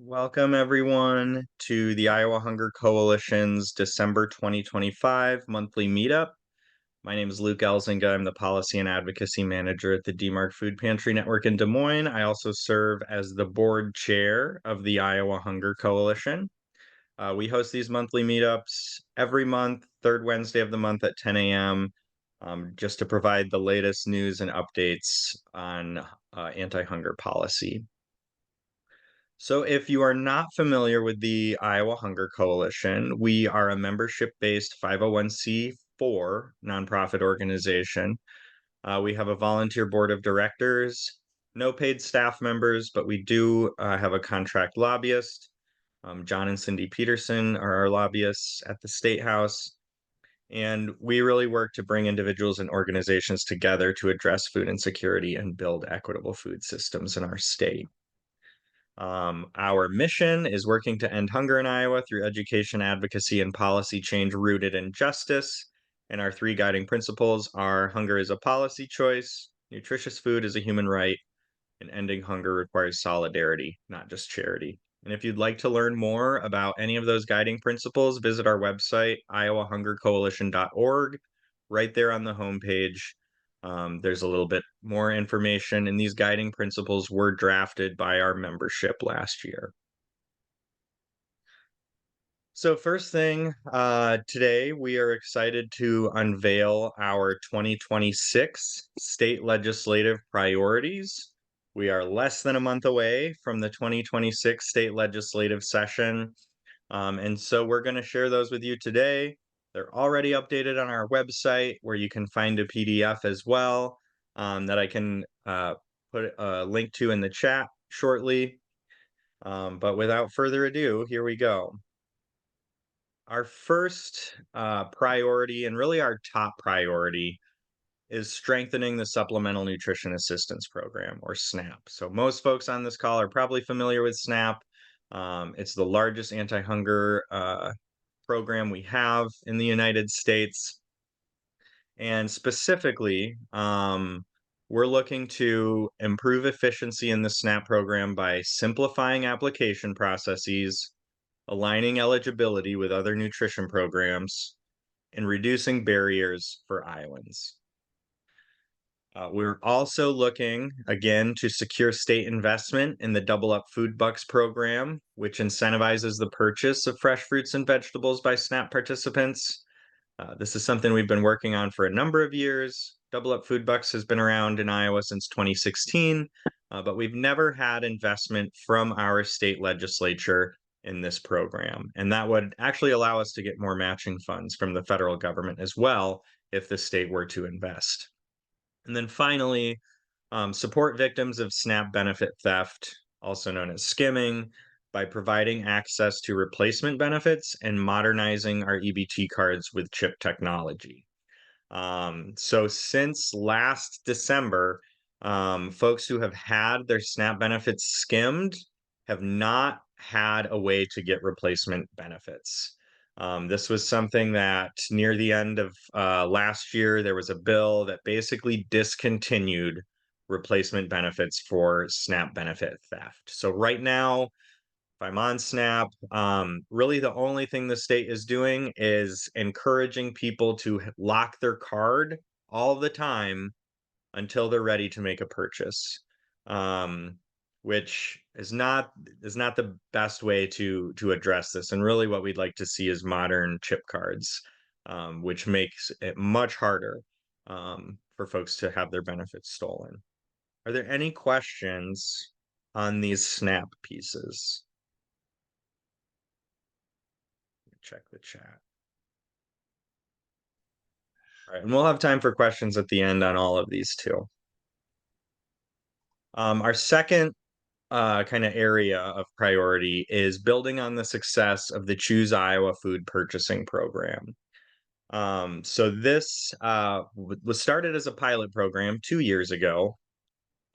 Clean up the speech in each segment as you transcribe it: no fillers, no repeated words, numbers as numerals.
Welcome, everyone, to the Iowa Hunger Coalition's December 2025 monthly meetup. My name is Luke Elzinga. I'm the Policy and Advocacy Manager at the DMARC Food Pantry Network in Des Moines. I also serve as the board chair of the Iowa Hunger Coalition. We host these monthly meetups every month, third Wednesday of the month at 10 a.m., just to provide the latest news and updates on anti-hunger policy. So, if you are not familiar with the Iowa Hunger Coalition, we are a membership-based 501c4 nonprofit organization. We have a volunteer board of directors, no paid staff members, but we do have a contract lobbyist. John and Cindy Peterson are our lobbyists at the State House, and we really work to bring individuals and organizations together to address food insecurity and build equitable food systems in our state. Our mission is working to end hunger in Iowa through education, advocacy, and policy change rooted in justice. And our three guiding principles are hunger is a policy choice, nutritious food is a human right, and ending hunger requires solidarity, not just charity. And if you'd like to learn more about any of those guiding principles, visit our website, iowahungercoalition.org. Right there on the homepage, there's a little bit more information, and these guiding principles were drafted by our membership last year. So first thing, today we are excited to unveil our 2026 state legislative priorities. We are less than a month away from the 2026 state legislative session, and so we're going to share those with you today. They're already updated on our website where you can find a PDF as well, that I can put a link to in the chat shortly. But without further ado, here we go. Our first priority, and really our top priority, is strengthening the Supplemental Nutrition Assistance Program, or SNAP. So most folks on this call are probably familiar with SNAP. It's the largest anti-hunger program we have in the United States. And specifically, we're looking to improve efficiency in the SNAP program by simplifying application processes, aligning eligibility with other nutrition programs, and reducing barriers for Iowans. We're also looking, again, to secure state investment in the Double Up Food Bucks program, which incentivizes the purchase of fresh fruits and vegetables by SNAP participants. This is something we've been working on for a number of years. Double Up Food Bucks has been around in Iowa since 2016, but we've never had investment from our state legislature in this program. And that would actually allow us to get more matching funds from the federal government as well if the state were to invest. And then finally, support victims of SNAP benefit theft, also known as skimming, by providing access to replacement benefits and modernizing our EBT cards with chip technology. So since last December, folks who have had their SNAP benefits skimmed have not had a way to get replacement benefits. This was something that near the end of last year, there was a bill that basically discontinued replacement benefits for SNAP benefit theft. So right now, if I'm on SNAP, really the only thing the state is doing is encouraging people to lock their card all the time until they're ready to make a purchase. Which is not the best way to address this. And really what we'd like to see is modern chip cards, which makes it much harder for folks to have their benefits stolen. Are there any questions on these SNAP pieces? Check the chat. All right, and we'll have time for questions at the end on all of these too. Our second kind of area of priority is building on the success of the Choose Iowa Food Purchasing Program. So this was started as a pilot program 2 years ago,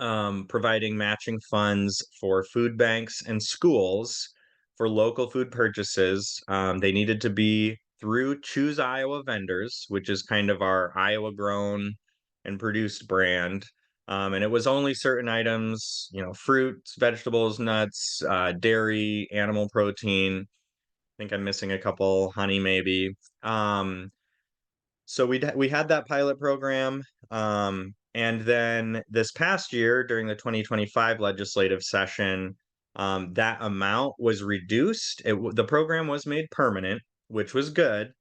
providing matching funds for food banks and schools for local food purchases. They needed to be through Choose Iowa vendors, which is kind of our Iowa grown and produced brand. And it was only certain items, fruits, vegetables, nuts, dairy, animal protein. I think I'm missing a couple, honey maybe. Um, so we had that pilot program, and then this past year during the 2025 legislative session, that amount was reduced. The program was made permanent, which was good,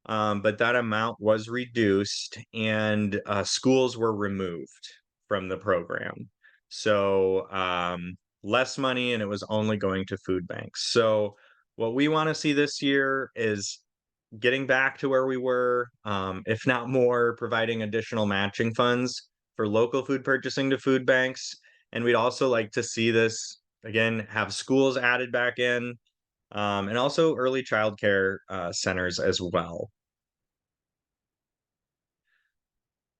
but that amount was reduced, and schools were removed from the program. So less money, and it was only going to food banks. So what we want to see this year is getting back to where we were, if not more, providing additional matching funds for local food purchasing to food banks. And we'd also like to see this again have schools added back in, and also early childcare centers as well.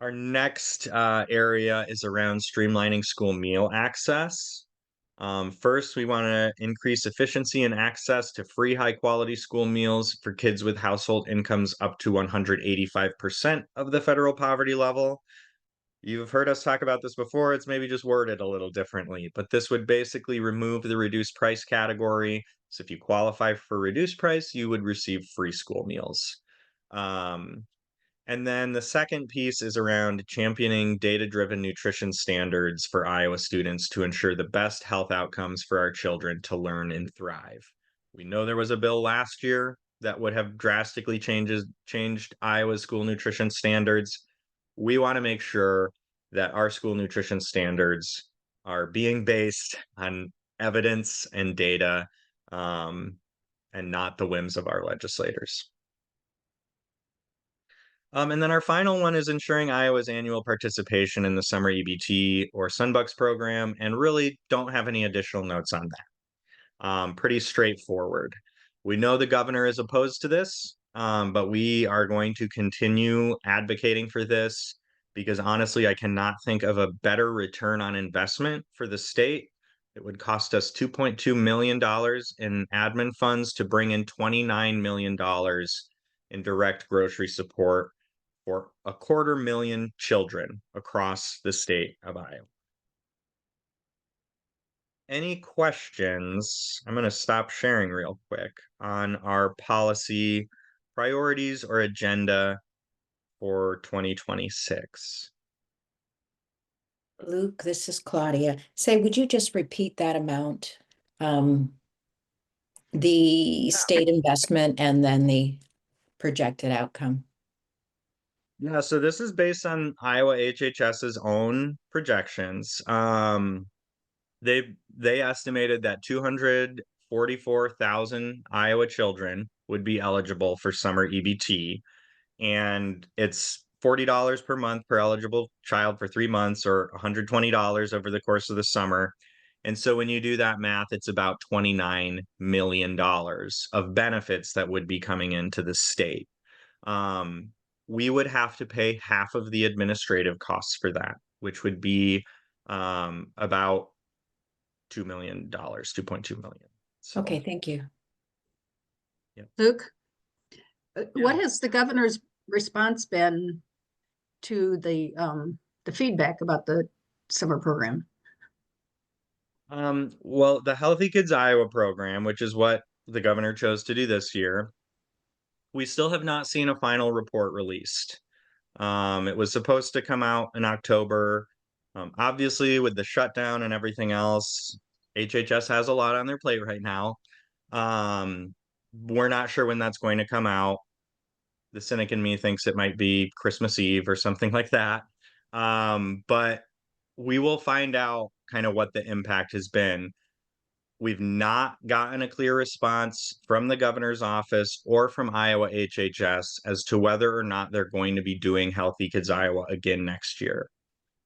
Our next area is around streamlining school meal access. First, we want to increase efficiency and access to free, high quality school meals for kids with household incomes up to 185% of the federal poverty level. You've heard us talk about this before. It's maybe just worded a little differently, but this would basically remove the reduced price category. So if you qualify for reduced price, you would receive free school meals. Um, and then the second piece is around championing data-driven nutrition standards for Iowa students to ensure the best health outcomes for our children to learn and thrive. We know there was a bill last year that would have drastically changed Iowa's school nutrition standards. We want to make sure that our school nutrition standards are being based on evidence and data, and not the whims of our legislators. And then our final one is ensuring Iowa's annual participation in the summer EBT or Sunbucks program, and really don't have any additional notes on that. Pretty straightforward. We know the governor is opposed to this, but we are going to continue advocating for this because honestly, I cannot think of a better return on investment for the state. It would cost us $2.2 million in admin funds to bring in $29 million in direct grocery support for 250,000 children across the state of Iowa. Any questions? I'm going to stop sharing real quick on our policy priorities or agenda for 2026. Luke, this is Claudia. Would you just repeat that amount? The state investment and then the projected outcome. Yeah, so this is based on Iowa HHS's own projections. They estimated that 244,000 Iowa children would be eligible for summer EBT, and it's $40 per month per eligible child for 3 months, or $120 over the course of the summer. And so when you do that math, it's about $29 million of benefits that would be coming into the state. We would have to pay half of the administrative costs for that, which would be about $2 million, 2.2 million. So, Okay, thank you. yeah. Luke, what has the governor's response been to the feedback about the summer program? Well, the Healthy Kids Iowa program, which is what the governor chose to do this year, we still have not seen a final report released. It was supposed to come out in October. Obviously, with the shutdown and everything else, HHS has a lot on their plate right now. We're not sure when that's going to come out. The cynic in me thinks it might be Christmas Eve or something like that. But we will find out kind of what the impact has been. We've not gotten a clear response from the governor's office or from Iowa HHS as to whether or not they're going to be doing Healthy Kids Iowa again next year.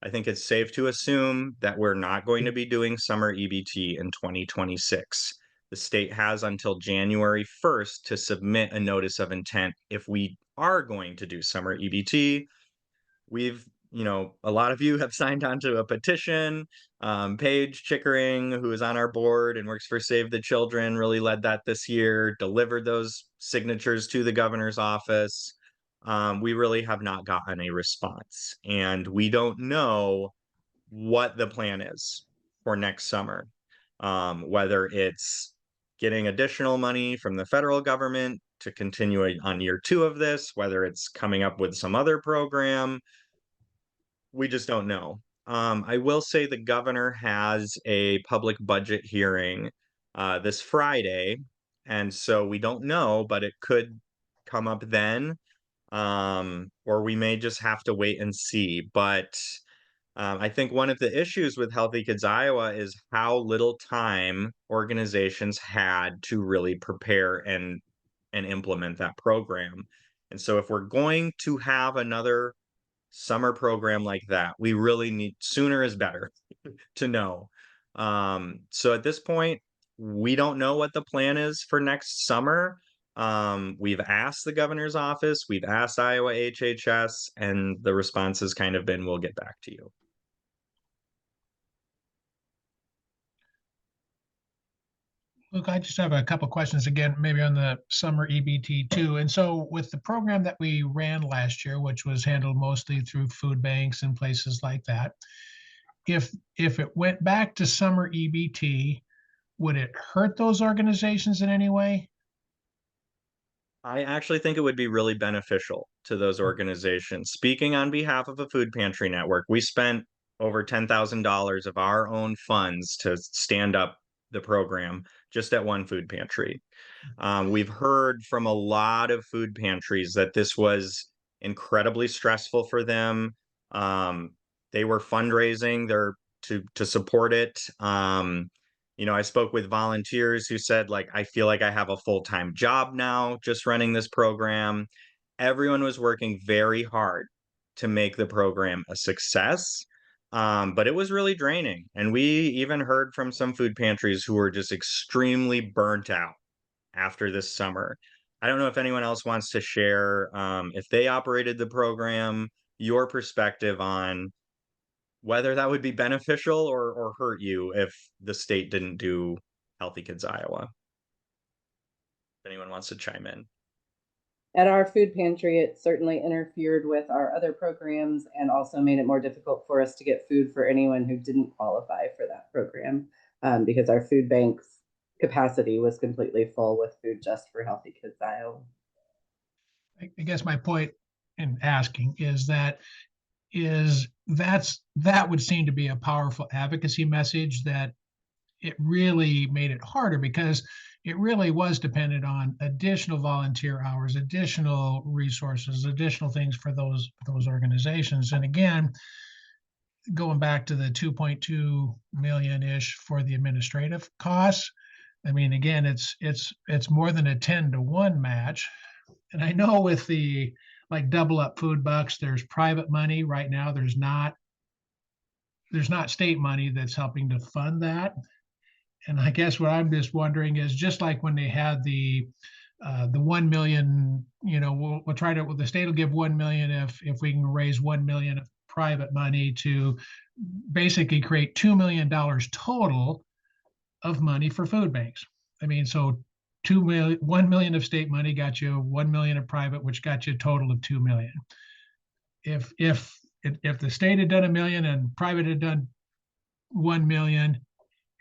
I think it's safe to assume that we're not going to be doing summer EBT in 2026. The state has until January 1st to submit a notice of intent if we are going to do summer EBT. A lot of you have signed on to a petition. Paige Chickering, who is on our board and works for Save the Children, really led that this year, delivered those signatures to the governor's office. We really have not gotten a response, and we don't know what the plan is for next summer. Whether it's getting additional money from the federal government to continue on year 2 of this, whether it's coming up with some other program, we just don't know. I will say the governor has a public budget hearing this Friday, and so we don't know, but it could come up then, or we may just have to wait and see. But I think one of the issues with Healthy Kids Iowa is how little time organizations had to really prepare and implement that program. And so if we're going to have another summer program like that, we really need, sooner is better to know. So at this point, we don't know what the plan is for next summer. We've asked the governor's office, we've asked Iowa HHS, and the response has kind of been, we'll get back to you. Look, I just have a couple questions again, maybe on the summer EBT too. And so with the program that we ran last year, which was handled mostly through food banks and places like that, if it went back to summer EBT, would it hurt those organizations in any way? I actually think it would be really beneficial to those organizations. Speaking on behalf of a food pantry network, we spent over $10,000 of our own funds to stand up the program just at one food pantry. We've heard from a lot of food pantries that this was incredibly stressful for them. They were fundraising to support it. I spoke with volunteers who said, like, I feel like I have a full-time job now just running this program. Everyone was working very hard to make the program a success. But it was really draining. And we even heard from some food pantries who were just extremely burnt out after this summer. I don't know if anyone else wants to share, if they operated the program, your perspective on whether that would be beneficial or hurt you if the state didn't do Healthy Kids Iowa. If anyone wants to chime in. At our food pantry, it certainly interfered with our other programs and also made it more difficult for us to get food for anyone who didn't qualify for that program, because our food bank's capacity was completely full with food just for Healthy Kids Iowa. I guess my point in asking is that that would seem to be a powerful advocacy message, that it really made it harder because it really was dependent on additional volunteer hours, additional resources, additional things for those organizations. And again, going back to the 2.2 million-ish for the administrative costs, I mean, again, it's more than a 10-to-1 match. And I know with the like double up food bucks, there's private money right now. There's not state money that's helping to fund that. And I guess what I'm just wondering is, just like when they had the 1 million, we'll try to, the state will give 1 million if we can raise 1 million of private money to basically create $2 million total of money for food banks. I mean, so 1 million of state money got you 1 million of private, which got you a total of 2 million. If the state had done 1 million and private had done 1 million,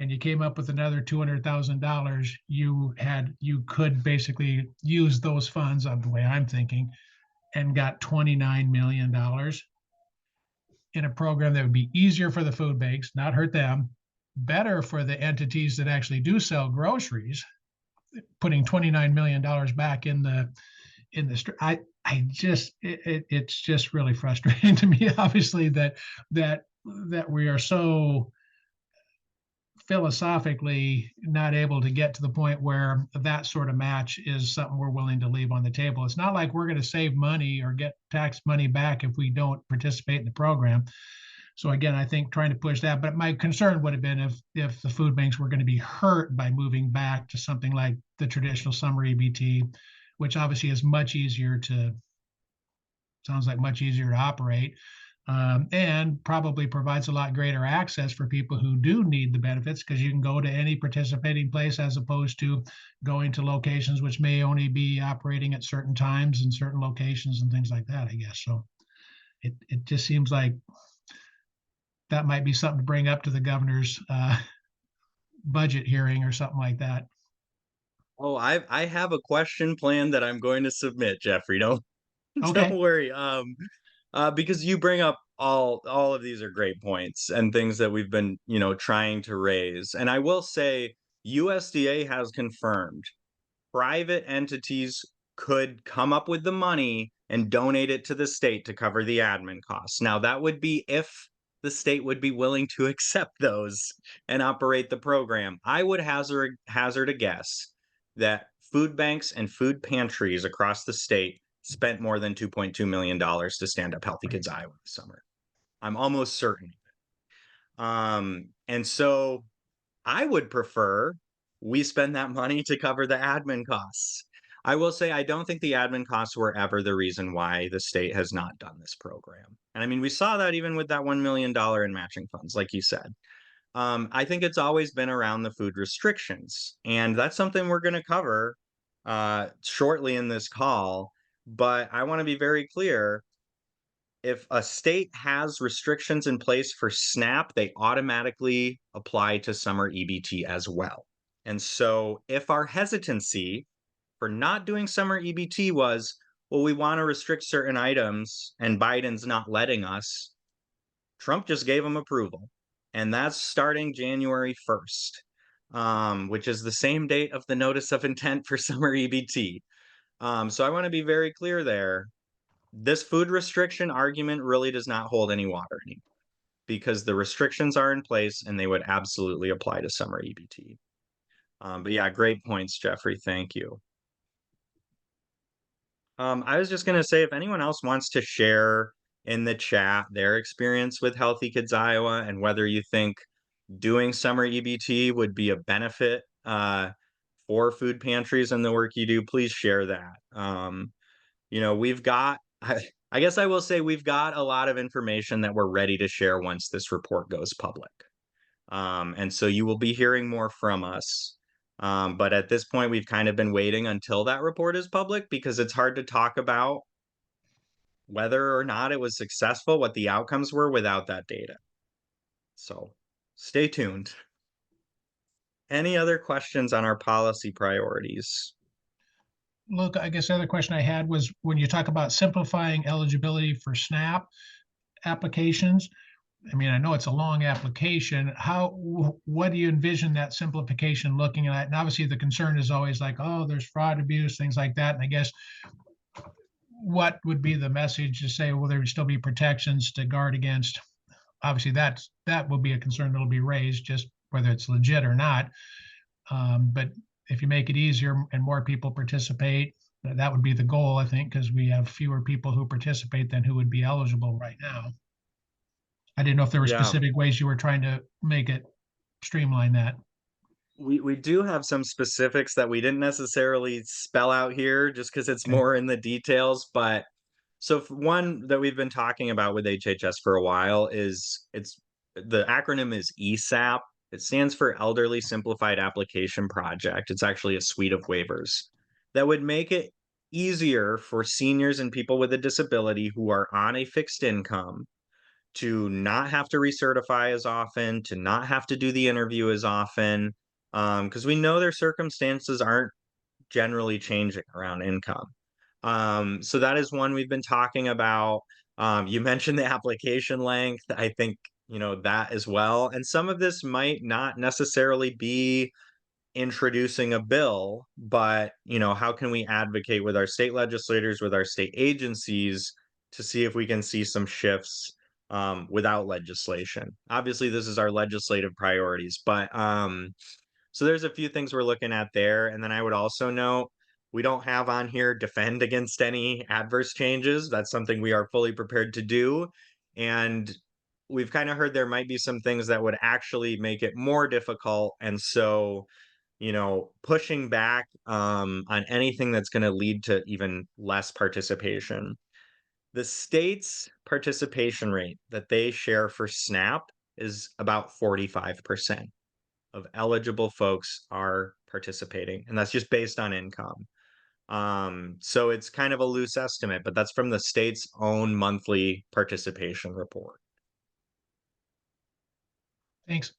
and you came up with another $200,000, you could basically use those funds, of the way I'm thinking, and got $29 million in a program that would be easier for the food banks, not hurt them, better for the entities that actually do sell groceries, putting $29 million back in the it's just really frustrating to me, obviously, that we are so philosophically not able to get to the point where that sort of match is something we're willing to leave on the table. It's not like we're going to save money or get tax money back if we don't participate in the program. So again, I think trying to push that, but my concern would have been if the food banks were going to be hurt by moving back to something like the traditional summer EBT, which obviously is much easier to operate. And probably provides a lot greater access for people who do need the benefits, because you can go to any participating place as opposed to going to locations which may only be operating at certain times in certain locations and things like that, I guess. So it just seems like that might be something to bring up to the governor's budget hearing or something like that. Oh, I have a question planned that I'm going to submit, Jeffrey. Don't Okay. don't worry. Because you bring up all of these are great points and things that we've been, trying to raise. And I will say USDA has confirmed private entities could come up with the money and donate it to the state to cover the admin costs. Now, that would be if the state would be willing to accept those and operate the program. I would hazard a guess that food banks and food pantries across the state spent more than $2.2 million to stand up Healthy Kids Iowa this summer. I'm almost certain. And so I would prefer we spend that money to cover the admin costs. I will say I don't think the admin costs were ever the reason why the state has not done this program. And I mean, we saw that even with that $1 million in matching funds, like you said. I think it's always been around the food restrictions, and that's something we're going to cover shortly in this call. But I want to be very clear, if a state has restrictions in place for SNAP, they automatically apply to summer EBT as well. And so if our hesitancy for not doing summer EBT was, well, we want to restrict certain items and Biden's not letting us, Trump just gave them approval. And that's starting January 1st, which is the same date of the notice of intent for summer EBT. So I want to be very clear there. This food restriction argument really does not hold any water anymore because the restrictions are in place and they would absolutely apply to summer EBT. But yeah, great points, Jeffrey. Thank you. I was just going to say, if anyone else wants to share in the chat their experience with Healthy Kids Iowa and whether you think doing summer EBT would be a benefit for food pantries and the work you do, please share that. We've got, I guess I will say we've got a lot of information that we're ready to share once this report goes public. And so you will be hearing more from us. But at this point, we've kind of been waiting until that report is public because it's hard to talk about whether or not it was successful, what the outcomes were without that data. So stay tuned. Any other questions on our policy priorities? Look, I guess the other question I had was when you talk about simplifying eligibility for SNAP applications, I mean, I know it's a long application. What do you envision that simplification looking at? And obviously the concern is always like, oh, there's fraud, abuse, things like that. And I guess what would be the message to say, well, there would still be protections to guard against? Obviously that will be a concern that'll be raised, just whether it's legit or not. But if you make it easier and more people participate, that would be the goal, I think, because we have fewer people who participate than who would be eligible right now. I didn't know if there were specific ways you were trying to make it streamline that. We do have some specifics that we didn't necessarily spell out here just because it's more in the details. But so one that we've been talking about with HHS for a while is the acronym is ESAP. It stands for Elderly Simplified Application Project. It's actually a suite of waivers that would make it easier for seniors and people with a disability who are on a fixed income to not have to recertify as often, to not have to do the interview as often, because we know their circumstances aren't generally changing around income. So that is one we've been talking about. You mentioned the application length. I think, that as well. And some of this might not necessarily be introducing a bill, but, how can we advocate with our state legislators, with our state agencies to see if we can see some shifts without legislation? Obviously, this is our legislative priorities, but so there's a few things we're looking at there. And then I would also note we don't have on here defend against any adverse changes. That's something we are fully prepared to do. And we've kind of heard there might be some things that would actually make it more difficult. And so, pushing back on anything that's going to lead to even less participation. The state's participation rate that they share for SNAP is about 45% of eligible folks are participating, and that's just based on income. So it's kind of a loose estimate, but that's from the state's own monthly participation report. Thanks.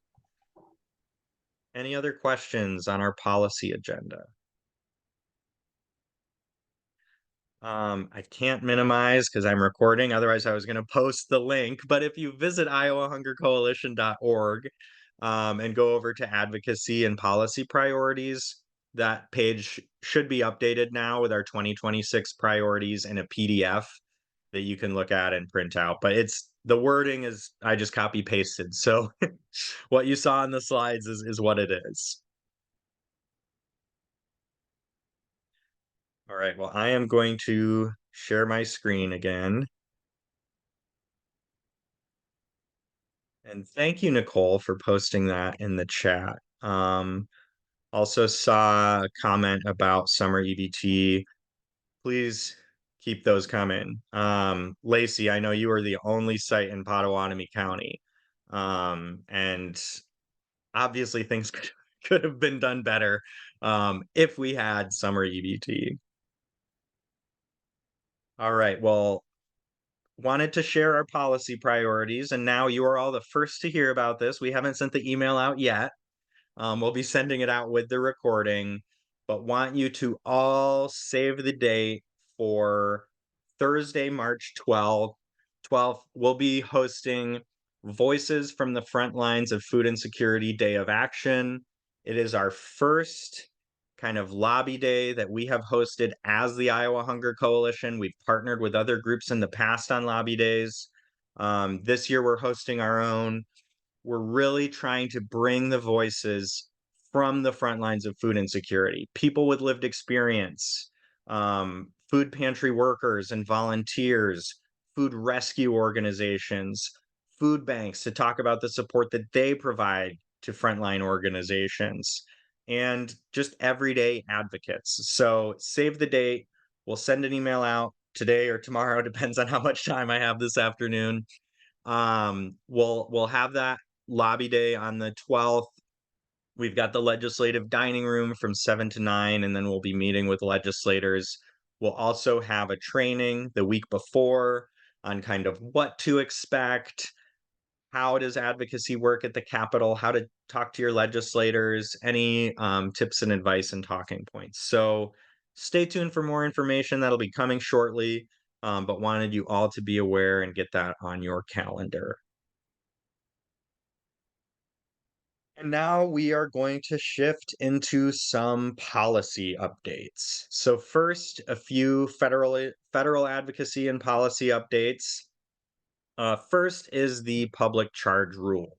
Any other questions on our policy agenda? I can't minimize because I'm recording. Otherwise, I was going to post the link. But if you visit iowahungercoalition.org and go over to advocacy and policy priorities, that page should be updated now with our 2026 priorities in a PDF that you can look at and print out. But it's the wording is I just copy pasted. So what you saw in the slides is what it is. All right, well, I am going to share my screen again. And thank you, Nicole, for posting that in the chat. Also saw a comment about summer EBT. Please keep those coming. Lacey, I know you are the only site in Potawatomi County. And obviously things could have been done better if we had summer EBT. All right, well, wanted to share our policy priorities, and now you are all the first to hear about this. We haven't sent the email out yet. We'll be sending it out with the recording, but want you to all save the date for Thursday, March 12th. We'll be hosting Voices from the Front Lines of Food Insecurity Day of Action. It is our first kind of lobby day that we have hosted as the Iowa Hunger Coalition. We've partnered with other groups in the past on lobby days. This year we're hosting our own. We're really trying to bring the voices from the front lines of food insecurity, people with lived experience, food pantry workers and volunteers, food rescue organizations, food banks to talk about the support that they provide to frontline organizations, and just everyday advocates. So save the date. We'll send an email out today or tomorrow, depends on how much time I have this afternoon. We'll have that lobby day on the 12th. We've got the legislative dining room from 7 to 9, and then we'll be meeting with legislators. We'll also have a training the week before on kind of what to expect, how does advocacy work at the Capitol, how to talk to your legislators, any tips and advice and talking points. So stay tuned for more information that'll be coming shortly, but wanted you all to be aware and get that on your calendar. And now we are going to shift into some policy updates. So first, a few federal advocacy and policy updates. First is the public charge rule.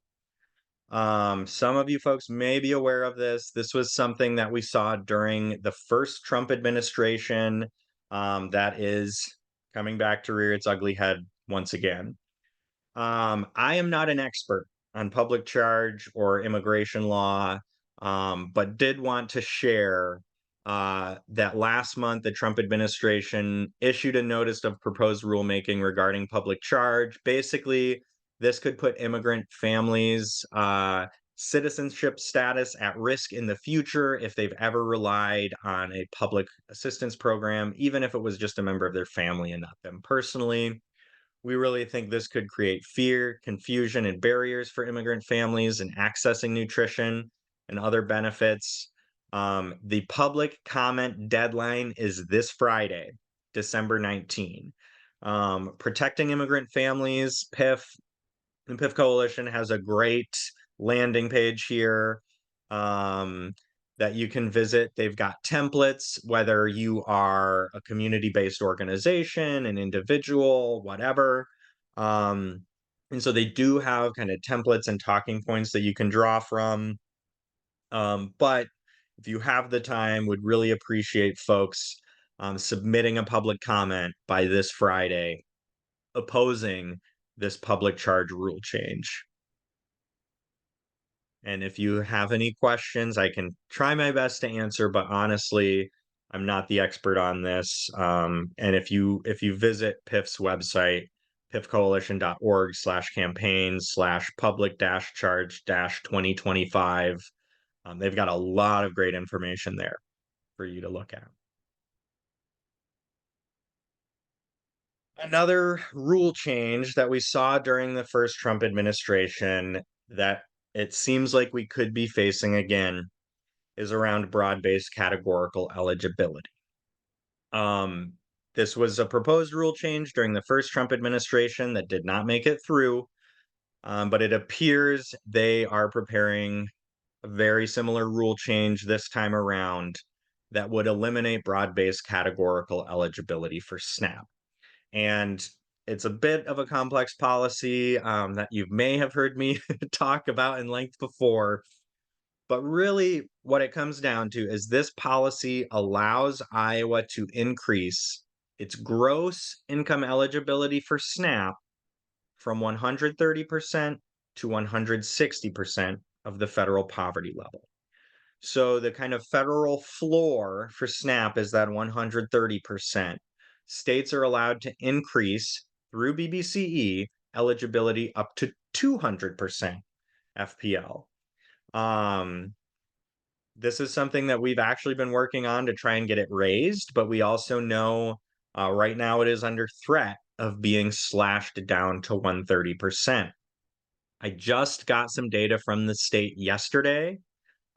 Some of you folks may be aware of this. This was something that we saw during the first Trump administration that is coming back to rear its ugly head once again. I am not an expert on public charge or immigration law, but did want to share that last month the Trump administration issued a notice of proposed rulemaking regarding public charge. Basically, this could put immigrant families' citizenship status at risk in the future if they've ever relied on a public assistance program, even if it was just a member of their family and not them personally. We really think this could create fear, confusion, and barriers for immigrant families in accessing nutrition and other benefits. The public comment deadline is this Friday, December 19. Protecting Immigrant Families, the PIF Coalition has a great landing page here that you can visit. They've got templates, whether you are a community-based organization, an individual, whatever. And so they do have kind of templates and talking points that you can draw from. But if you have the time, would really appreciate folks submitting a public comment by this Friday opposing this public charge rule change. And if you have any questions, I can try my best to answer, but honestly, I'm not the expert on this. And if you visit PIF's website, pifcoalition.org/campaigns/public-charge-2025, they've got a lot of great information there for you to look at. Another rule change that we saw during the first Trump administration that it seems like we could be facing again is around broad-based categorical eligibility. This was a proposed rule change during the first Trump administration that did not make it through, but it appears they are preparing a very similar rule change this time around that would eliminate broad-based categorical eligibility for SNAP. And it's a bit of a complex policy that you may have heard me talk about in length before. But really, what it comes down to is this policy allows Iowa to increase its gross income eligibility for SNAP from 130% to 160% of the federal poverty level. So the kind of federal floor for SNAP is that 130%. States are allowed to increase through BBCE eligibility up to 200% FPL. This is something that we've actually been working on to try and get it raised, but we also know right now it is under threat of being slashed down to 130%. I just got some data from the state yesterday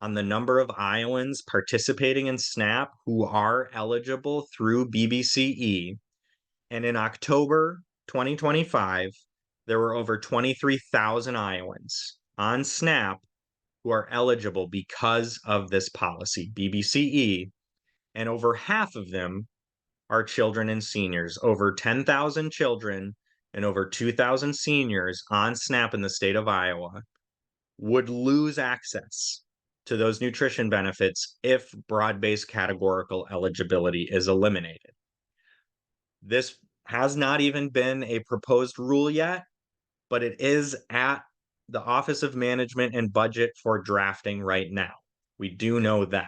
on the number of Iowans participating in SNAP who are eligible through BBCE. And in October 2025, there were over 23,000 Iowans on SNAP who are eligible because of this policy, BBCE, and over half of them are children and seniors. Over 10,000 children and over 2,000 seniors on SNAP in the state of Iowa would lose access to those nutrition benefits if broad-based categorical eligibility is eliminated. This has not even been a proposed rule yet, but it is at the Office of Management and Budget for drafting right now. We do know that.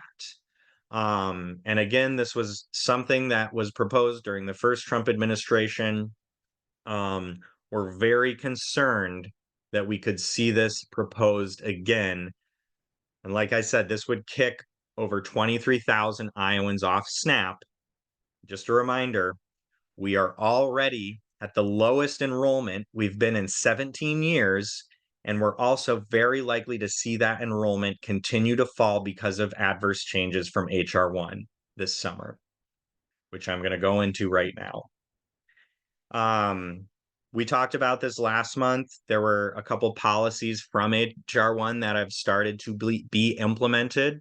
And again, this was something that was proposed during the first Trump administration. We're very concerned that we could see this proposed again. And like I said, this would kick over 23,000 Iowans off SNAP. Just a reminder, we are already at the lowest enrollment we've been in 17 years, and we're also very likely to see that enrollment continue to fall because of adverse changes from HR 1 this summer, which I'm going to go into right now. We talked about this last month. There were a couple policies from HR 1 that have started to be implemented.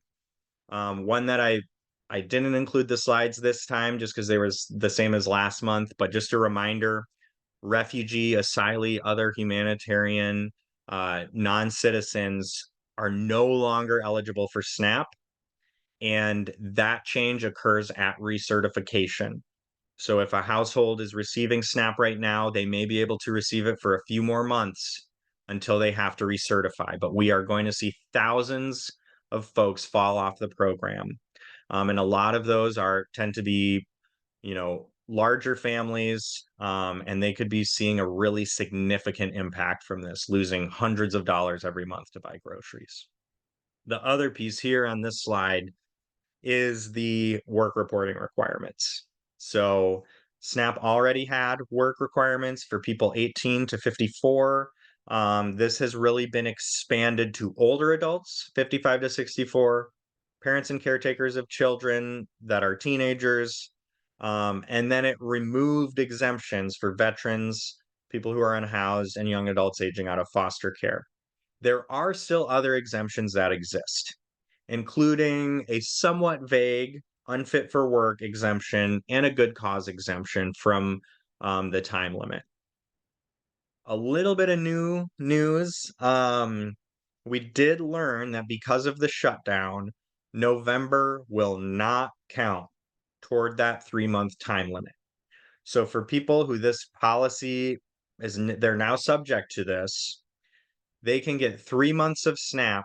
One that I didn't include the slides this time just because they were the same as last month, but just a reminder, refugee, asylee, other humanitarian, non-citizens are no longer eligible for SNAP, and that change occurs at recertification. So if a household is receiving SNAP right now, they may be able to receive it for a few more months until they have to recertify, but we are going to see thousands of folks fall off the program. And a lot of those tend to be, larger families, and they could be seeing a really significant impact from this, losing hundreds of dollars every month to buy groceries. The other piece here on this slide is the work reporting requirements. So SNAP already had work requirements for people 18 to 54. This has really been expanded to older adults, 55 to 64, parents and caretakers of children that are teenagers. And then it removed exemptions for veterans, people who are unhoused, and young adults aging out of foster care. There are still other exemptions that exist, including a somewhat vague unfit for work exemption and a good cause exemption from the time limit. A little bit of new news. We did learn that because of the shutdown, November will not count toward that 3-month time limit. So for people who this policy they're now subject to this, they can get 3 months of SNAP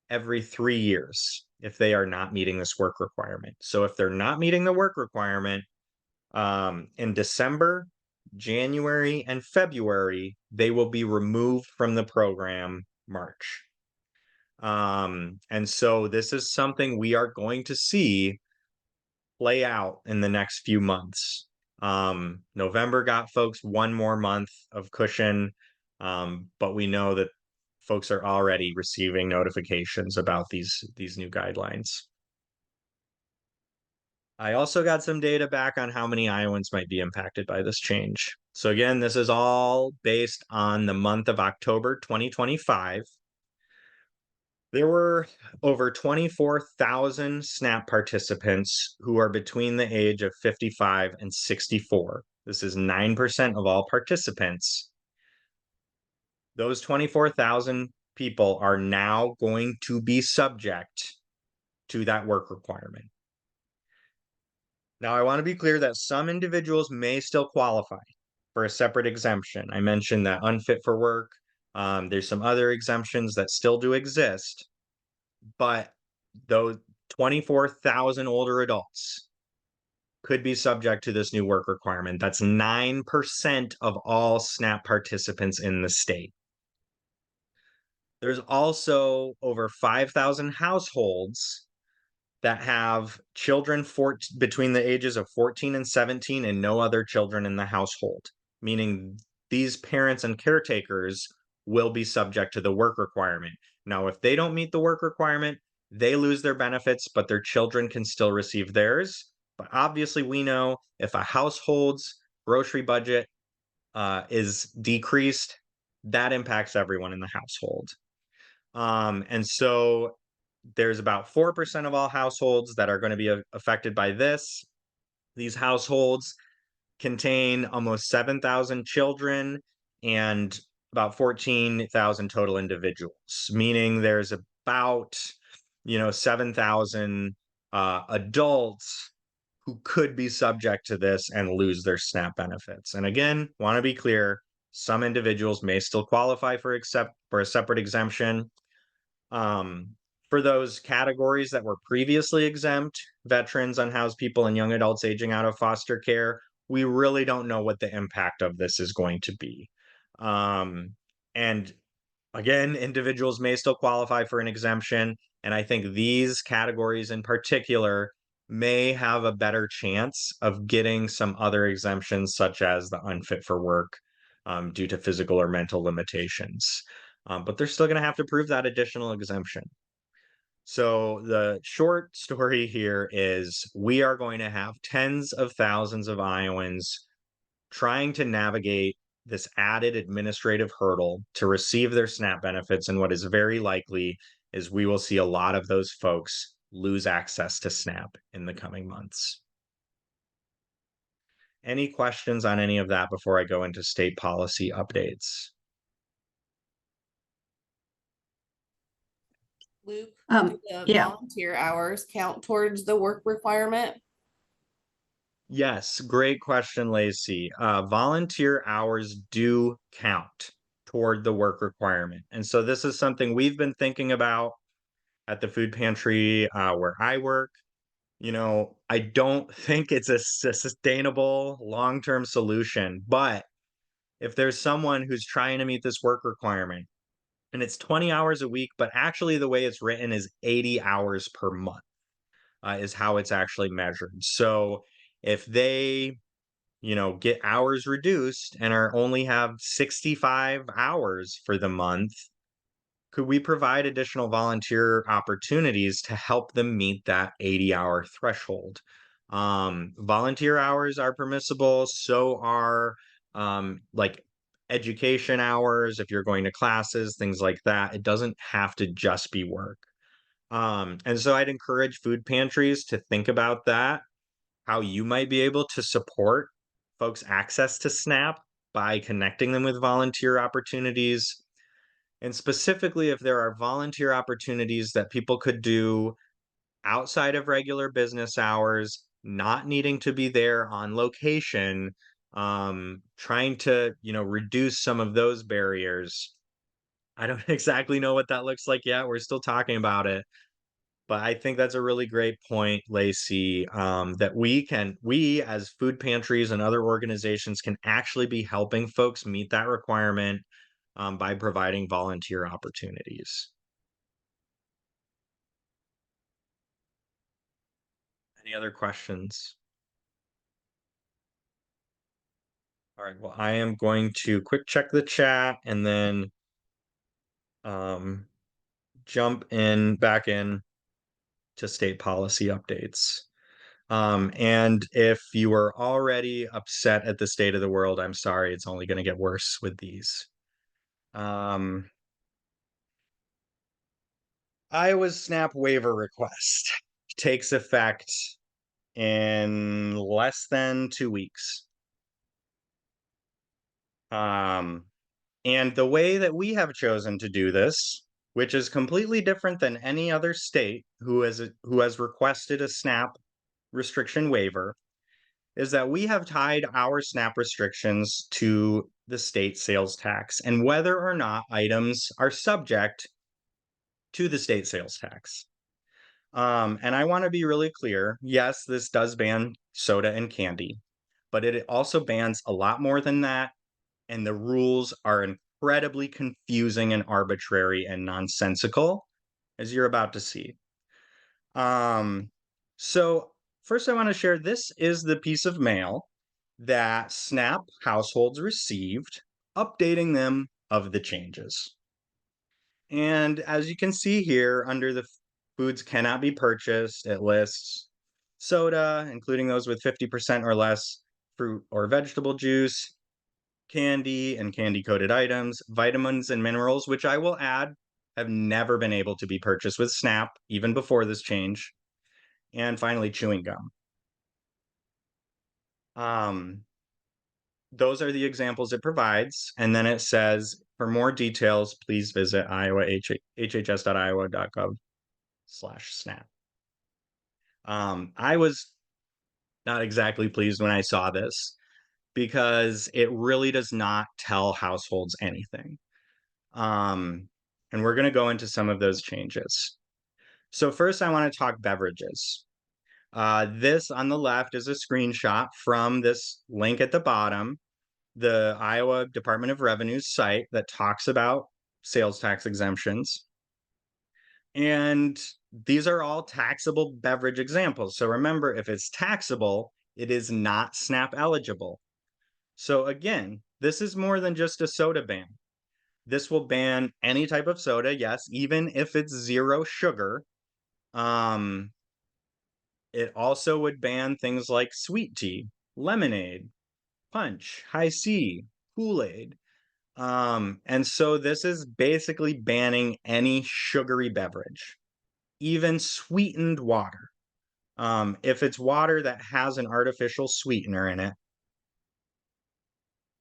every 3 years if they are not meeting this work requirement. So if they're not meeting the work requirement in December, January, and February, they will be removed from the program March. And so this is something we are going to see play out in the next few months. November got folks 1 more month of cushion, but we know that folks are already receiving notifications about these new guidelines. I also got some data back on how many Iowans might be impacted by this change. So again, this is all based on the month of October 2025. There were over 24,000 SNAP participants who are between the age of 55 and 64. This is 9% of all participants. Those 24,000 people are now going to be subject to that work requirement. Now, I want to be clear that some individuals may still qualify for a separate exemption. I mentioned that unfit for work. There's some other exemptions that still do exist, but those 24,000 older adults could be subject to this new work requirement. That's 9% of all SNAP participants in the state. There's also over 5,000 households that have children between the ages of 14 and 17 and no other children in the household, meaning these parents and caretakers will be subject to the work requirement. Now, if they don't meet the work requirement, they lose their benefits, but their children can still receive theirs. But obviously, we know if a household's grocery budget is decreased, that impacts everyone in the household. And so there's about 4% of all households that are going to be affected by this. These households contain almost 7,000 children and about 14,000 total individuals, meaning there's about 7,000 adults who could be subject to this and lose their SNAP benefits. And again, want to be clear, some individuals may still qualify for a separate exemption. For those categories that were previously exempt, veterans, unhoused people, and young adults aging out of foster care, we really don't know what the impact of this is going to be. And again, individuals may still qualify for an exemption. And I think these categories in particular may have a better chance of getting some other exemptions, such as the unfit for work due to physical or mental limitations. But they're still going to have to prove that additional exemption. So the short story here is we are going to have tens of thousands of Iowans trying to navigate this added administrative hurdle to receive their SNAP benefits. And what is very likely is we will see a lot of those folks lose access to SNAP in the coming months. Any questions on any of that before I go into state policy updates? Luke, Um, do the yeah. volunteer hours count towards the work requirement? Yes, great question, Lacey. Volunteer hours do count toward the work requirement. And so this is something we've been thinking about at the food pantry where I work. I don't think it's a sustainable long-term solution, but if there's someone who's trying to meet this work requirement and it's 20 hours a week, but actually the way it's written is 80 hours per month is how it's actually measured. So if they get hours reduced and are only have 65 hours for the month, could we provide additional volunteer opportunities to help them meet that 80-hour threshold? Volunteer hours are permissible, so are like education hours if you're going to classes, things like that. It doesn't have to just be work. And so I'd encourage food pantries to think about that, how you might be able to support folks' access to SNAP by connecting them with volunteer opportunities. And specifically, if there are volunteer opportunities that people could do outside of regular business hours, not needing to be there on location, trying to, reduce some of those barriers. I don't exactly know what that looks like yet. We're still talking about it. But I think that's a really great point, Lacey, that we as food pantries and other organizations can actually be helping folks meet that requirement by providing volunteer opportunities. Any other questions? All right, well, I am going to quick check the chat and then jump back in to state policy updates. And if you were already upset at the state of the world, I'm sorry, it's only going to get worse with these. Iowa's SNAP waiver request takes effect in less than 2 weeks. And the way that we have chosen to do this, which is completely different than any other state who has requested a SNAP restriction waiver, is that we have tied our SNAP restrictions to the state sales tax and whether or not items are subject to the state sales tax. And I want to be really clear. Yes, this does ban soda and candy, but it also bans a lot more than that. And the rules are incredibly confusing and arbitrary and nonsensical, as you're about to see. So first I want to share, this is the piece of mail that SNAP households received, updating them of the changes. And as you can see here, under the foods cannot be purchased, it lists soda, including those with 50% or less fruit or vegetable juice, candy and candy-coated items, vitamins and minerals, which I will add have never been able to be purchased with SNAP, even before this change, and finally chewing gum. Those are the examples it provides, and then it says, for more details, please visit hhs.iowa.gov/SNAP. I was not exactly pleased when I saw this because it really does not tell households anything. And we're going to go into some of those changes. So first, I want to talk beverages. This on the left is a screenshot from this link at the bottom, the Iowa Department of Revenue's site that talks about sales tax exemptions. And these are all taxable beverage examples. So remember, if it's taxable, it is not SNAP eligible. So again, this is more than just a soda ban. This will ban any type of soda, yes, even if it's 0 sugar. It also would ban things like sweet tea, lemonade, punch, high C, Kool-Aid. And so this is basically banning any sugary beverage, even sweetened water. If it's water that has an artificial sweetener in it,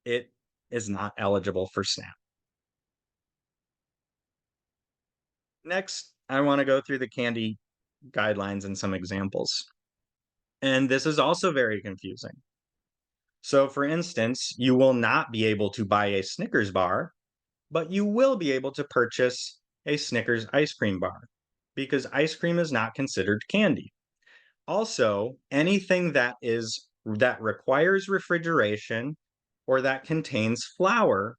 it is not eligible for SNAP. Next, I want to go through the candy guidelines and some examples. And this is also very confusing. So for instance, you will not be able to buy a Snickers bar, but you will be able to purchase a Snickers ice cream bar because ice cream is not considered candy. Also, anything that requires refrigeration or that contains flour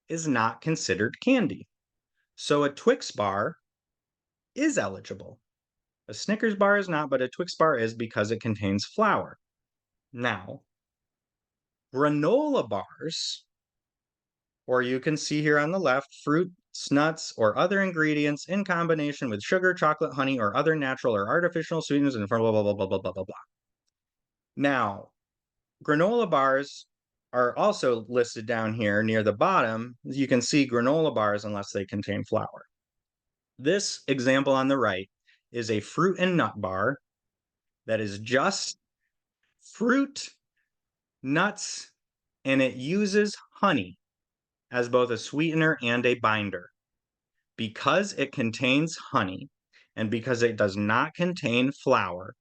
is not considered candy. So a Twix bar is eligible. A Snickers bar is not, but a Twix bar is because it contains flour. Now, granola bars, or you can see here on the left, fruits, nuts, or other ingredients in combination with sugar, chocolate, honey, or other natural or artificial sweeteners and blah, blah, blah, blah, blah, blah, blah, blah. Now, granola bars are also listed down here near the bottom. You can see granola bars unless they contain flour. This example on the right is a fruit and nut bar that is just fruit, nuts, and it uses honey as both a sweetener and a binder. Because it contains honey and because it does not contain flour,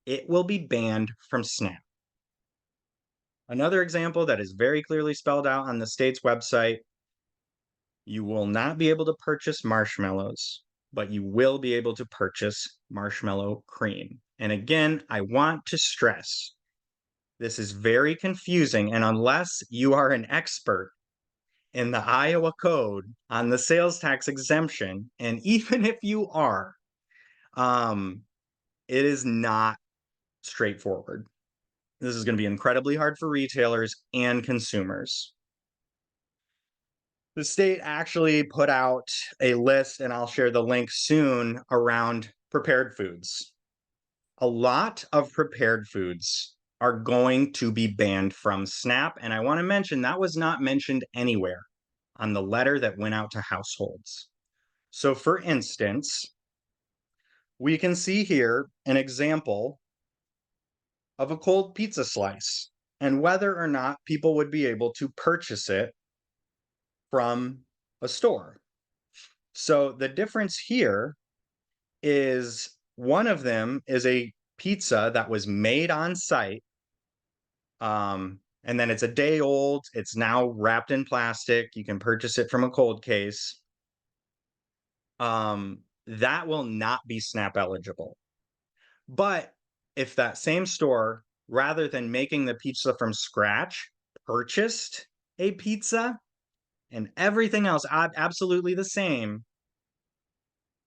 it will be banned from SNAP. Another example that is very clearly spelled out on the state's website, you will not be able to purchase marshmallows, but you will be able to purchase marshmallow cream. And again, I want to stress, this is very confusing, and unless you are an expert in the Iowa code on the sales tax exemption, and even if you are, it is not straightforward. This is going to be incredibly hard for retailers and consumers. The state actually put out a list, and I'll share the link soon, around prepared foods. A lot of prepared foods are going to be banned from SNAP, and I want to mention that was not mentioned anywhere on the letter that went out to households. So for instance, we can see here an example of a cold pizza slice and whether or not people would be able to purchase it from a store. So the difference here is one of them is a pizza that was made on site. And then it's a day old. It's now wrapped in plastic. You can purchase it from a cold case. That will not be SNAP eligible. But if that same store, rather than making the pizza from scratch, purchased a pizza and everything else absolutely the same,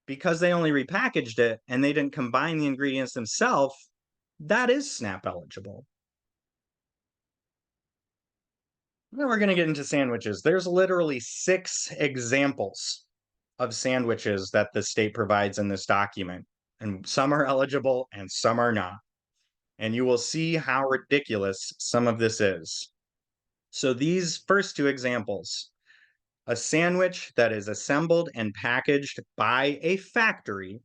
because they only repackaged it and they didn't combine the ingredients themselves, that is SNAP eligible. Now we're going to get into sandwiches. There's literally 6 examples of sandwiches that the state provides in this document, and some are eligible and some are not. And you will see how ridiculous some of this is. So these first 2 examples, a sandwich that is assembled and packaged by a factory,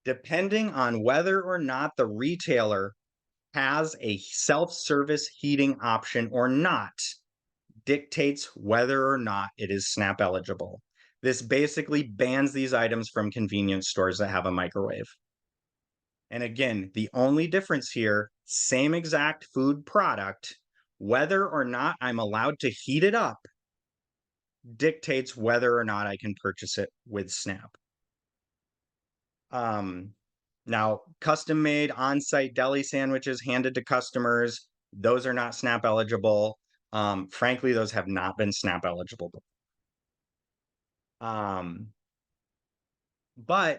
depending on whether or not the retailer has a self-service heating option or not, dictates whether or not it is SNAP eligible. This basically bans these items from convenience stores that have a microwave. And again, the only difference here, same exact food product, whether or not I'm allowed to heat it up, dictates whether or not I can purchase it with SNAP. Now, custom-made on-site deli sandwiches handed to customers, those are not SNAP eligible. Frankly, those have not been SNAP eligible. But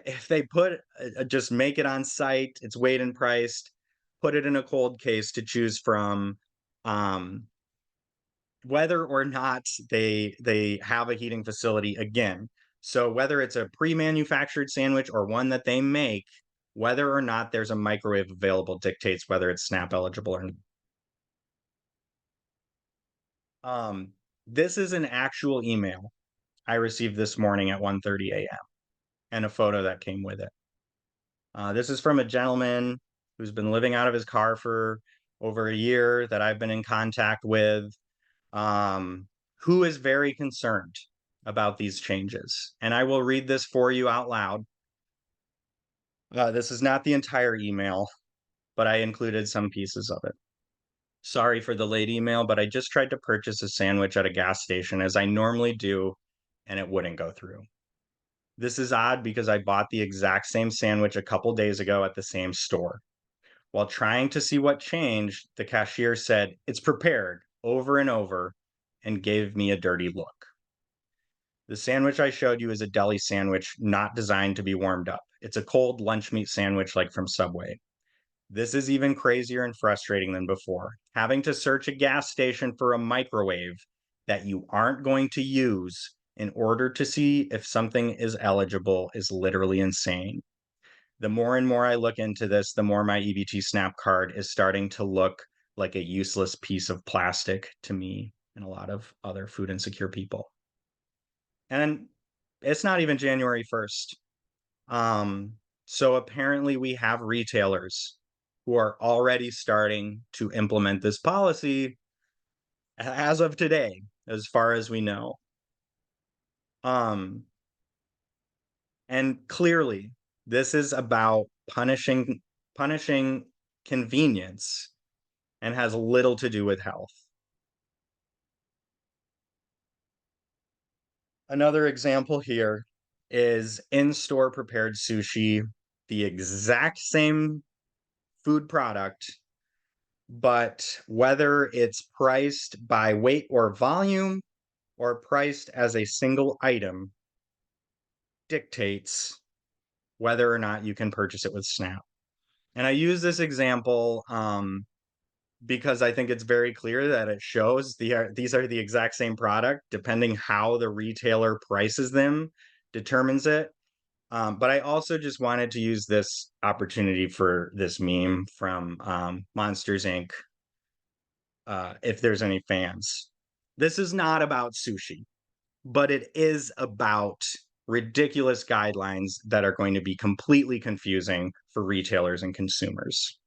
if they put just make it on site, it's weighed and priced, put it in a cold case to choose from, whether or not they have a heating facility again. So whether it's a pre-manufactured sandwich or one that they make, whether or not there's a microwave available dictates whether it's SNAP eligible or not. This is an actual email I received this morning at 1:30 a.m. and a photo that came with it. This is from a gentleman who's been living out of his car for over a year that I've been in contact with, who is very concerned about these changes. And I will read this for you out loud. This is not the entire email, but I included some pieces of it. Sorry for the late email, but I just tried to purchase a sandwich at a gas station as I normally do, and it wouldn't go through. This is odd because I bought the exact same sandwich a couple days ago at the same store. While trying to see what changed, the cashier said, "It's prepared," over and over, and gave me a dirty look. The sandwich I showed you is a deli sandwich not designed to be warmed up. It's a cold lunch meat sandwich like from Subway. This is even crazier and frustrating than before. Having to search a gas station for a microwave that you aren't going to use in order to see if something is eligible is literally insane. The more and more I look into this, the more my EBT SNAP card is starting to look like a useless piece of plastic to me and a lot of other food insecure people. And it's not even January 1st. So apparently we have retailers who are already starting to implement this policy as of today, as far as we know. And clearly, this is about punishing convenience and has little to do with health. Another example here is in-store prepared sushi, the exact same food product, but whether it's priced by weight or volume or priced as a single item dictates whether or not you can purchase it with SNAP. And I use this example because I think it's very clear that it shows these are the exact same product, depending how the retailer prices them determines it. But I also just wanted to use this opportunity for this meme from Monsters Inc. If there's any fans. This is not about sushi, but it is about ridiculous guidelines that are going to be completely confusing for retailers and consumers.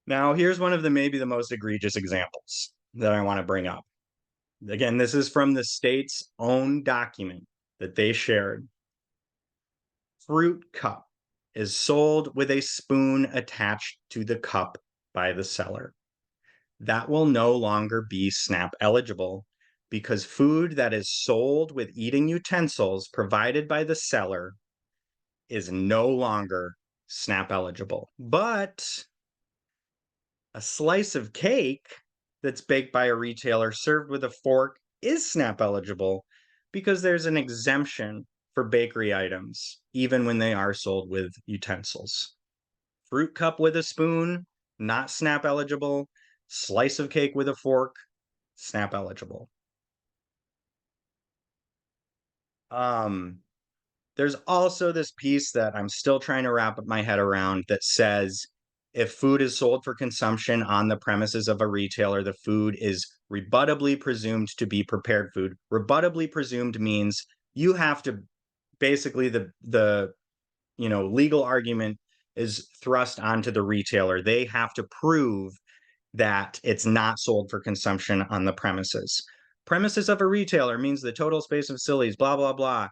Now, here's one of the maybe the most egregious examples that I want to bring up. Again, this is from the state's own document that they shared. Fruit cup is sold with a spoon attached to the cup by the seller. That will no longer be SNAP eligible because food that is sold with eating utensils provided by the seller is no longer SNAP eligible. But a slice of cake that's baked by a retailer served with a fork is SNAP eligible because there's an exemption for bakery items, even when they are sold with utensils. Fruit cup with a spoon, not SNAP eligible. Slice of cake with a fork, SNAP eligible. There's also this piece that I'm still trying to wrap my head around that says if food is sold for consumption on the premises of a retailer, the food is rebuttably presumed to be prepared food. Rebuttably presumed means you have to basically the legal argument is thrust onto the retailer. They have to prove that it's not sold for consumption on the premises. Premises of a retailer means the total space of facilities, blah, blah, blah.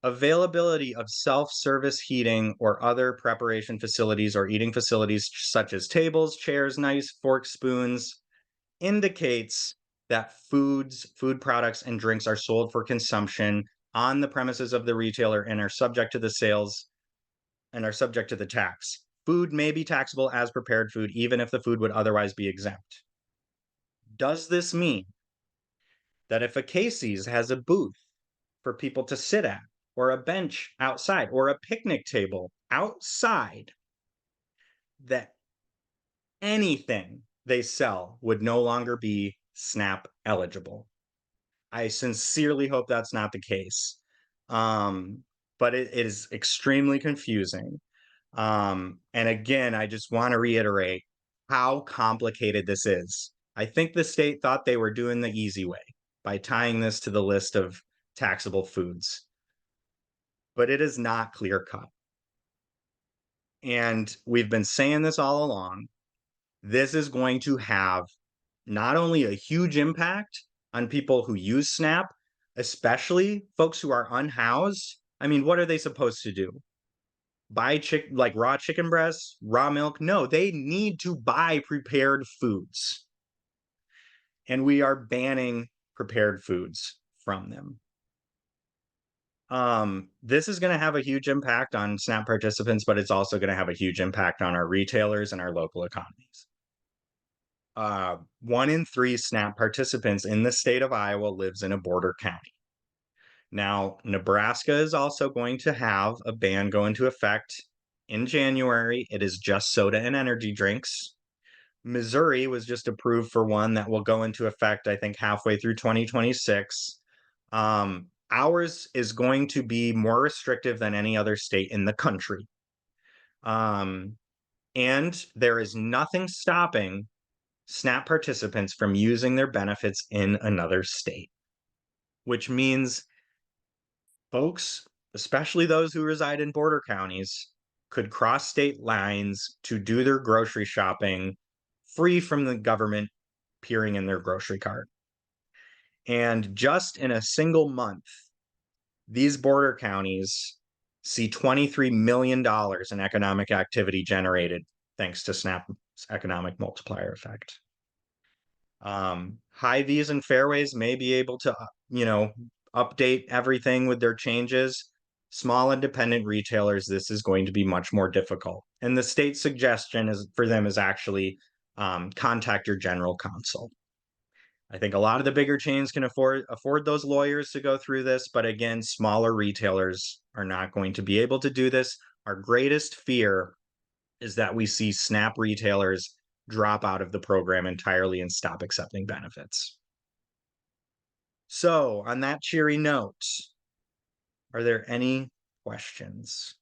Availability of self-service heating or other preparation facilities or eating facilities such as tables, chairs, knives, forks, spoons indicates that food products, and drinks are sold for consumption on the premises of the retailer and are subject to the sales and are subject to the tax. Food may be taxable as prepared food, even if the food would otherwise be exempt. Does this mean that if a Casey's has a booth for people to sit at, or a bench outside, or a picnic table outside, that anything they sell would no longer be SNAP eligible? I sincerely hope that's not the case. But it is extremely confusing. And again, I just want to reiterate how complicated this is. I think the state thought they were doing the easy way by tying this to the list of taxable foods, but it is not clear cut. And we've been saying this all along. This is going to have not only a huge impact on people who use SNAP, especially folks who are unhoused. I mean, what are they supposed to do? Buy like raw chicken breasts, raw milk? No, they need to buy prepared foods. And we are banning prepared foods from them. This is going to have a huge impact on SNAP participants, but it's also going to have a huge impact on our retailers and our local economies. 1 in 3 SNAP participants in the state of Iowa lives in a border county. Now, Nebraska is also going to have a ban go into effect in January. It is just soda and energy drinks. Missouri was just approved for one that will go into effect, I think, halfway through 2026. Ours is going to be more restrictive than any other state in the country. And there is nothing stopping SNAP participants from using their benefits in another state, which means folks, especially those who reside in border counties, could cross state lines to do their grocery shopping free from the government peering in their grocery cart. And just in a single month, these border counties see $23 million in economic activity generated thanks to SNAP's economic multiplier effect. Hy-Vees and Fairways may be able to, update everything with their changes. Small independent retailers, this is going to be much more difficult. And the state's suggestion for them is actually contact your general counsel. I think a lot of the bigger chains can afford those lawyers to go through this, but again, smaller retailers are not going to be able to do this. Our greatest fear is that we see SNAP retailers drop out of the program entirely and stop accepting benefits. So, on that cheery note, are there any questions?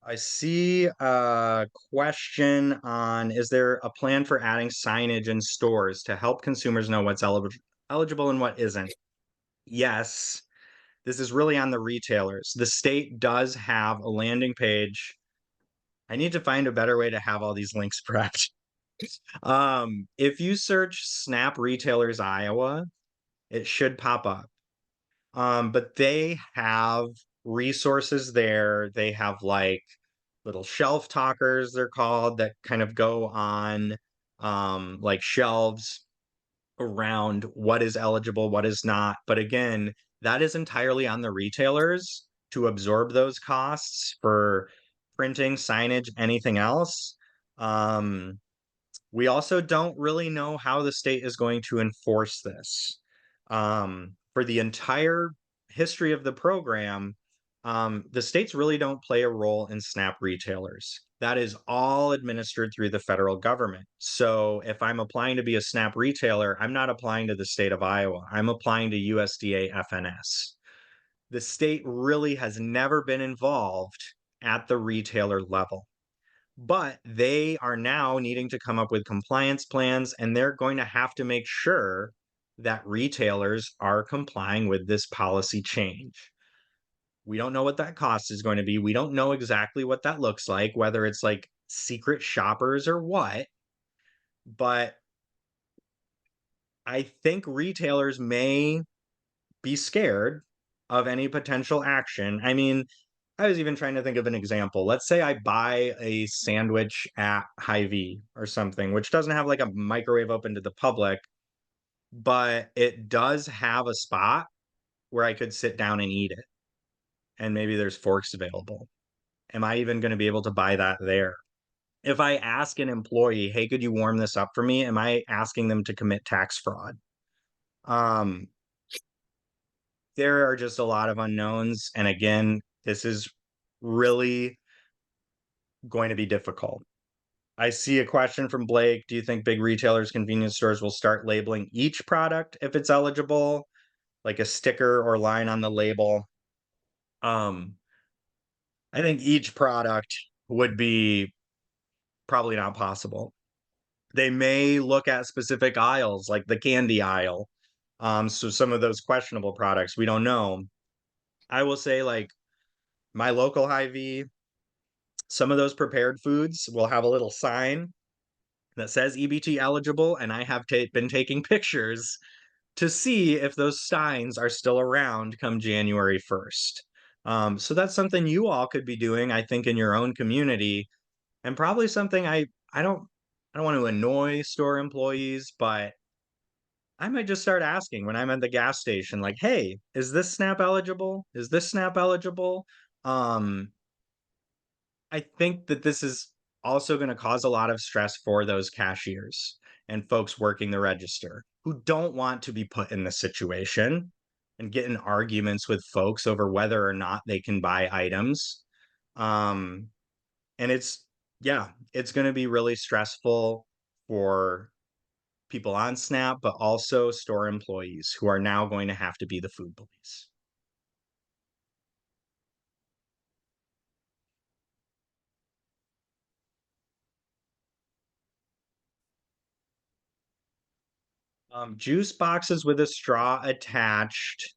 I see a question on, is there a plan for adding signage in stores to help consumers know what's eligible and what isn't? Yes, this is really on the retailers. The state does have a landing page. I need to find a better way to have all these links prepped. If you search Snap Retailers Iowa, it should pop up. But they have resources there. They have like little shelf talkers, they're called, that kind of go on like shelves around what is eligible, what is not. But again, that is entirely on the retailers to absorb those costs for printing, signage, anything else. We also don't really know how the state is going to enforce this. For the entire history of the program, the states really don't play a role in SNAP retailers. That is all administered through the federal government. So if I'm applying to be a SNAP retailer, I'm not applying to the state of Iowa. I'm applying to USDA FNS. The state really has never been involved at the retailer level. But they are now needing to come up with compliance plans, and they're going to have to make sure that retailers are complying with this policy change. We don't know what that cost is going to be. We don't know exactly what that looks like, whether it's like secret shoppers or what. But I think retailers may be scared of any potential action. I mean, I was even trying to think of an example. Let's say I buy a sandwich at Hy-Vee or something, which doesn't have like a microwave open to the public, but it does have a spot where I could sit down and eat it. And maybe there's forks available. Am I even going to be able to buy that there? If I ask an employee, hey, could you warm this up for me? Am I asking them to commit tax fraud? There are just a lot of unknowns. And again, this is really going to be difficult. I see a question from Blake. Do you think big retailers, convenience stores will start labeling each product if it's eligible, like a sticker or line on the label? I think each product would be probably not possible. They may look at specific aisles, like the candy aisle. So some of those questionable products, we don't know. I will say, like, my local Hy-Vee, some of those prepared foods will have a little sign that says EBT eligible, and I have been taking pictures to see if those signs are still around come January 1st. So that's something you all could be doing, I think, in your own community, and probably something I don't want to annoy store employees, but I might just start asking when I'm at the gas station, like, hey, is this SNAP eligible? Is this SNAP eligible? I think that this is also going to cause a lot of stress for those cashiers and folks working the register who don't want to be put in this situation and get in arguments with folks over whether or not they can buy items. And it's going to be really stressful for people on SNAP, but also store employees who are now going to have to be the food police. Juice boxes with a straw attached.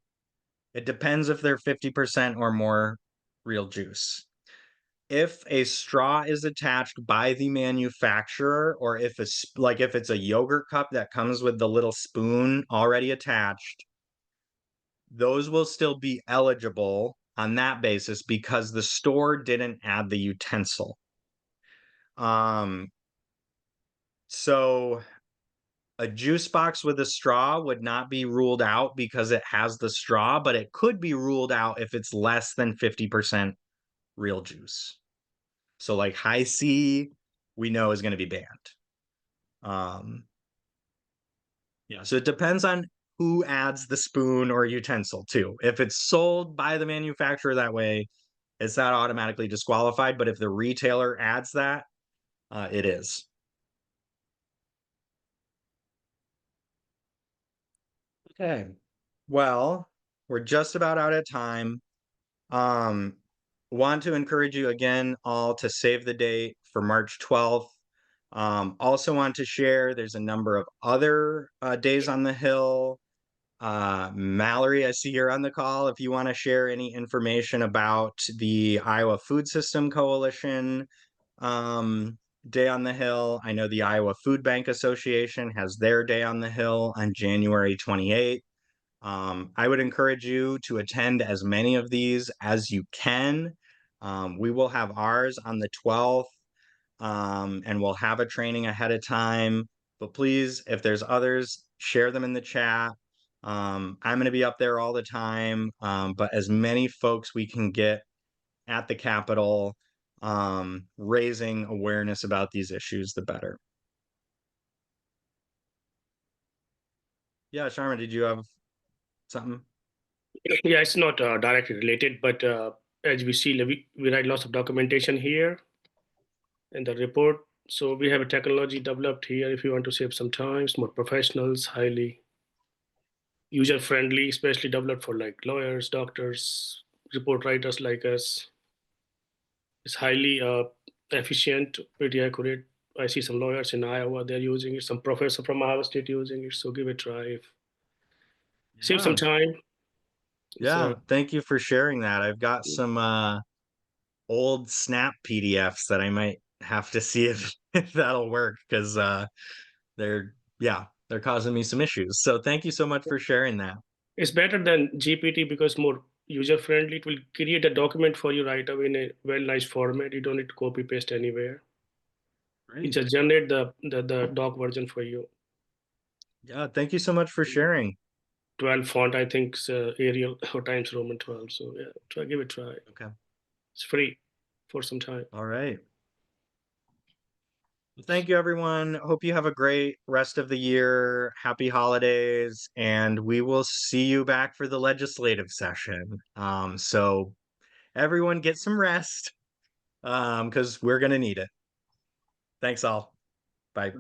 It depends if they're 50% or more real juice. If a straw is attached by the manufacturer, or if it's like if it's a yogurt cup that comes with the little spoon already attached, those will still be eligible on that basis because the store didn't add the utensil. So a juice box with a straw would not be ruled out because it has the straw, but it could be ruled out if it's less than 50% real juice. So like Hi-C, we know is going to be banned. Yeah, so it depends on who adds the spoon or utensil too. If it's sold by the manufacturer that way, it's not automatically disqualified, but if the retailer adds that, it is. Okay, well, we're just about out of time. Um, want to encourage you again all to save the date for March 12th. Also want to share there's a number of other days on the Hill. Mallory, I see you're on the call. If you want to share any information about the Iowa Food System Coalition Day on the Hill, I know the Iowa Food Bank Association has their Day on the Hill on January 28th. I would encourage you to attend as many of these as you can. We will have ours on the 12th, and we'll have a training ahead of time. But please, if there's others, share them in the chat. I'm going to be up there all the time, but as many folks we can get at the Capitol raising awareness about these issues, the better. Yeah, Sharma, did you have something? Yeah, it's not directly related, but as we see, we write lots of documentation here in the report. So we have a technology developed here. If you want to save some time, it's more professionals, highly user-friendly, especially developed for like lawyers, doctors, report writers like us. It's highly efficient, pretty accurate. I see some lawyers in Iowa, they're using it. Some professor from Iowa State using it. So give it a try. Save some time. Yeah, thank you for sharing that. I've got some old Snap PDFs that I might have to see if that'll work because they're causing me some issues. So thank you so much for sharing that. It's better than GPT because more user friendly. It will create a document for you right away in a well nice format. You don't need to copy paste anywhere. It just generate the doc version for you. Yeah, thank you so much for sharing. 12 font, I think, Arial or Times Roman 12. So yeah, give it a try. Okay. It's free for some time. All right. Thank you, everyone. Hope you have a great rest of the year. Happy holidays, and we will see you back for the legislative session. So everyone get some rest, because we're gonna need it. Thanks all. Bye.